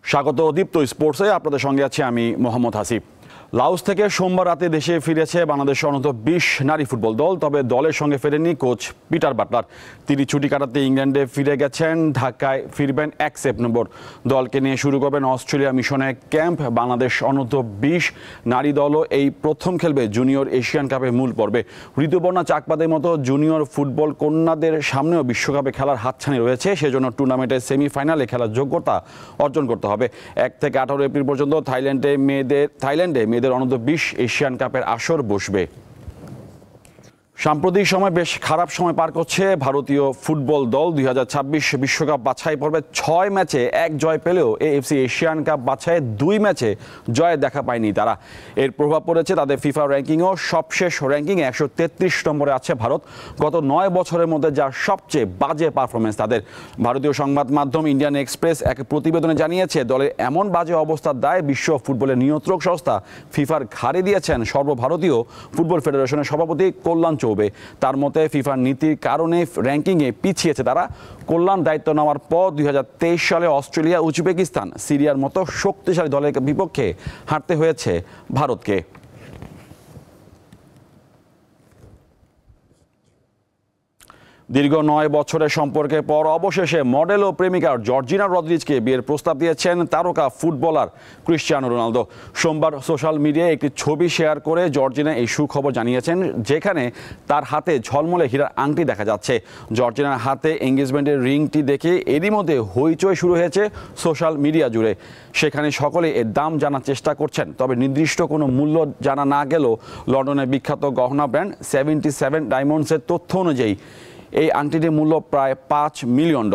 স্বাগত দীপ্ত স্পোর্টসে, আপনাদের সঙ্গে আছি আমি মোহাম্মদ হাসিব। লাওস থেকে সোমবার রাতে দেশে ফিরেছে বাংলাদেশ অনূর্ধ্ব-20 নারী ফুটবল দল। তবে দলের সঙ্গে ফেরেননি কোচ পিটার বাটলার। তিনি ছুটি কাটাতে ইংল্যান্ডে ফিরে গেছেন। ঢাকায় ফিরবেন 1 সেপ্টেম্বর। দলকে নিয়ে শুরু করবেন অস্ট্রেলিয়া মিশনে ক্যাম্প। বাংলাদেশ অনূর্ধ্ব-20 নারী দলও এই প্রথম খেলবে জুনিয়র এশিয়ান কাপের মূল পর্বে। ঋতুপর্ণা চাকপাদের মতো জুনিয়র ফুটবল কন্যাদের সামনেও বিশ্বকাপে খেলার হাতছানি রয়েছে। সেজন্য টুর্নামেন্টের সেমিফাইনালে খেলার যোগ্যতা অর্জন করতে হবে। 1 থেকে 18 এপ্রিল পর্যন্ত থাইল্যান্ডে মেয়েদের অনূর্ধ্ব-20 এশিয়ান কাপের আসর বসবে। সাম্প্রতিক সময় বেশ খারাপ সময় পার করছে ভারতীয় ফুটবল দল। 2026 বিশ্বকাপ বাছাই পর্বে 6 ম্যাচে 1 জয় পেলেও এএফসি এশিয়ান কাপ বাছাইয়ে 2 ম্যাচে জয় দেখা পায়নি তারা। এর প্রভাব পড়েছে তাদের ফিফা র্যাঙ্কিংও। সবশেষ র্যাঙ্কিংয়ে 133 নম্বরে আছে ভারত। গত 9 বছরের মধ্যে যা সবচেয়ে বাজে পারফরমেন্স তাদের। ভারতীয় সংবাদ মাধ্যম ইন্ডিয়ান এক্সপ্রেস এক প্রতিবেদনে জানিয়েছে, দলের এমন বাজে অবস্থার দায় বিশ্ব ফুটবলের নিয়ন্ত্রক সংস্থা ফিফার ঘাড়ে দিয়েছেন সর্বভারতীয় ফুটবল ফেডারেশনের সভাপতি কল্যাণ চৌবে। তার মতে ফিফার নীতির কারণে র্যাঙ্কিংয়ে পিছিয়েছে তারা। কল্যাণ দায়িত্ব নেওয়ার পর 2023 সালে অস্ট্রেলিয়া, উজবেকিস্তান, সিরিয়ার মতো শক্তিশালী দলের বিপক্ষে হারতে হয়েছে ভারতকে। দীর্ঘ 9 বছরের সম্পর্কের পর অবশেষে মডেল ও প্রেমিকা জর্জিনা রদ্রিগেজকে বিয়ের প্রস্তাব দিয়েছেন তারকা ফুটবলার ক্রিশ্চিয়ানো রোনালদো। সোমবার সোশ্যাল মিডিয়ায় একটি ছবি শেয়ার করে জর্জিনা এই সুখবর জানিয়েছেন, যেখানে তার হাতে ঝলমলে হীরার আংটি দেখা যাচ্ছে। জর্জিনার হাতে এঙ্গেজমেন্টের রিংটি দেখে এরই মধ্যে হইচই শুরু হয়েছে সোশ্যাল মিডিয়া জুড়ে। সেখানে সকলে এর দাম জানার চেষ্টা করছেন। তবে নির্দিষ্ট কোনো মূল্য জানা না গেলেও লন্ডনের বিখ্যাত গহনা ব্র্যান্ড 77 ডায়মন্ডসের তথ্য অনুযায়ী এই আংটিটির মূল্য প্রায় $5 মিলিয়ন।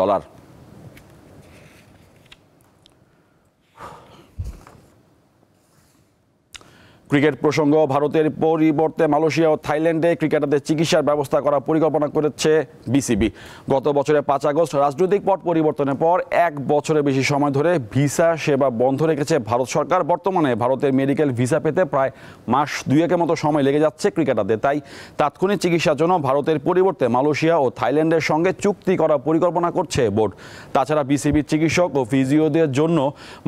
ক্রিকেট প্রসঙ্গ, ভারতের পরিবর্তে মালয়েশিয়া ও থাইল্যান্ডে ক্রিকেটারদের চিকিৎসার ব্যবস্থা করার পরিকল্পনা করেছে বিসিবি। গত বছরের 5 আগস্ট রাজনৈতিক পট পরিবর্তনের পর 1 বছরের বেশি সময় ধরে ভিসা সেবা বন্ধ রেখেছে ভারত সরকার। বর্তমানে ভারতের মেডিকেল ভিসা পেতে প্রায় মাস 2-1 মতো সময় লেগে যাচ্ছে ক্রিকেটারদের। তাই তাৎক্ষণিক চিকিৎসার জন্য ভারতের পরিবর্তে মালয়েশিয়া ও থাইল্যান্ডের সঙ্গে চুক্তি করার পরিকল্পনা করছে বোর্ড। তাছাড়া বিসিবির চিকিৎসক ও ফিজিওদের জন্য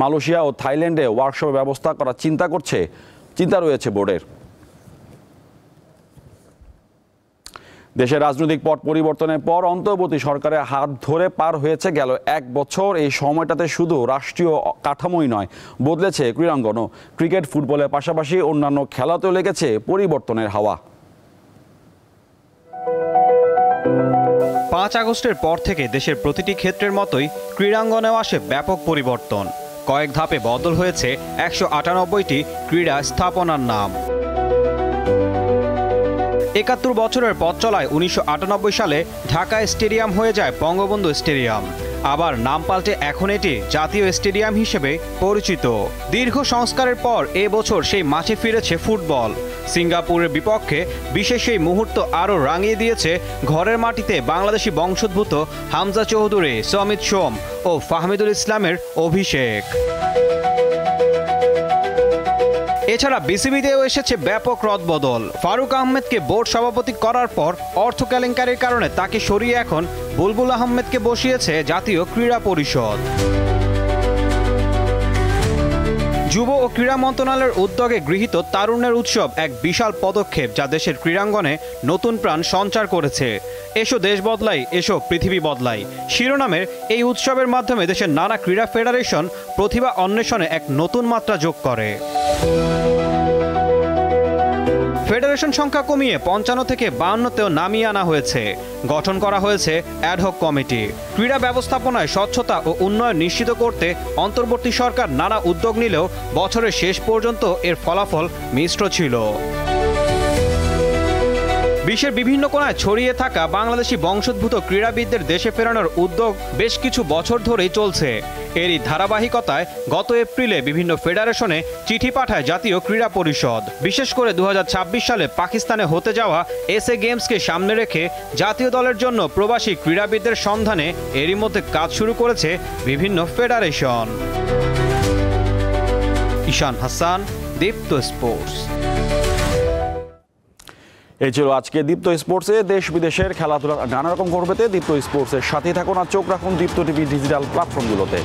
মালয়েশিয়া ও থাইল্যান্ডে ওয়ার্কশপের ব্যবস্থা করার চিন্তা রয়েছে বোর্ডের। দেশের রাজনৈতিক পট পরিবর্তনের পর অন্তর্বর্তী সরকারের হাত ধরে পার হয়েছে গেল 1 বছর। এই সময়টাতে শুধু রাষ্ট্রীয় কাঠামোই নয়, বদলেছে ক্রীড়াঙ্গনও। ক্রিকেট, ফুটবলের পাশাপাশি অন্যান্য খেলাতেও লেগেছে পরিবর্তনের হাওয়া। 5 আগস্টের পর থেকে দেশের প্রতিটি ক্ষেত্রের মতোই ক্রীড়াঙ্গনেও আসে ব্যাপক পরিবর্তন। কয়েক ধাপে বদল হয়েছে 198টি ক্রীড়া স্থাপনার নাম। 71 বছরের পথ চলায় 1998 সালে ঢাকা স্টেডিয়াম হয়ে যায় বঙ্গবন্ধু স্টেডিয়াম। আবার নাম পাল্টে এখন এটি জাতীয় স্টেডিয়াম হিসেবে পরিচিত। দীর্ঘ সংস্কারের পর এবছর সেই মাঠে ফিরেছে ফুটবল। সিঙ্গাপুরের বিপক্ষে বিশেষ এই মুহূর্ত আরও রাঙিয়ে দিয়েছে ঘরের মাটিতে বাংলাদেশি বংশোদ্ভূত হামজা চৌধুরী, সমিত সোম ও ফাহমিদুল ইসলামের অভিষেক। এছাড়া বিসিবিতেও এসেছে ব্যাপক রদবদল। ফারুক আহমেদকে বোর্ড সভাপতি করার পর অর্থ কেলেঙ্কারির কারণে তাকে সরিয়ে এখন বুলবুল আহমেদকে বসিয়েছে জাতীয় ক্রীড়া পরিষদ। যুব ও ক্রীড়া মন্ত্রণালয়ের উদ্যোগে গৃহীত তারুণ্যের উৎসব এক বিশাল পদক্ষেপ, যা দেশের ক্রীড়াঙ্গনে নতুন প্রাণ সঞ্চার করেছে। এসো দেশ বদলাই, এসো পৃথিবী বদলাই শিরোনামের এই উৎসবের মাধ্যমে দেশের নানা ক্রীড়া ফেডারেশন প্রতিভা অন্বেষণে এক নতুন মাত্রা যোগ করে। ফেডারেশন সংখ্যা কমিয়ে 55 থেকে 52তেও নামিয়ে আনা হয়েছে। গঠন করা হয়েছে অ্যাডহক কমিটি। ক্রীড়া ব্যবস্থাপনায় স্বচ্ছতা ও উন্নয়ন নিশ্চিত করতে অন্তর্বর্তী সরকার নানা উদ্যোগ নিলেও বছরের শেষ পর্যন্ত এর ফলাফল মিশ্র ছিল। বিশ্বের বিভিন্ন কোণায় ছড়িয়ে থাকা বাংলাদেশি বংশোদ্ভূত ক্রীড়াবিদদের দেশে ফেরানোর উদ্যোগ বেশ কিছু বছর ধরেই চলছে। এরই ধারাবাহিকতায় গত এপ্রিলে বিভিন্ন ফেডারেশনে চিঠি পাঠায় জাতীয় ক্রীড়া পরিষদ। বিশেষ করে 2026 সালে পাকিস্তানে হতে যাওয়া এসএ গেমসকে সামনে রেখে জাতীয় দলের জন্য প্রবাসী ক্রীড়াবিদদের সন্ধানে এরই মধ্যে কাজ শুরু করেছে বিভিন্ন ফেডারেশন। ঈশান হাসান, দীপ্ত স্পোর্টস। এই ছিল আজকে দীপ্ত স্পোর্টসে। দেশ বিদেশের খেলাধুলার নানা রকম খবর পেতে দীপ্ত স্পোর্টসের সাথে থাকুন আর চোখ রাখুন দীপ্ত টিভি ডিজিটাল প্ল্যাটফর্মগুলোতে।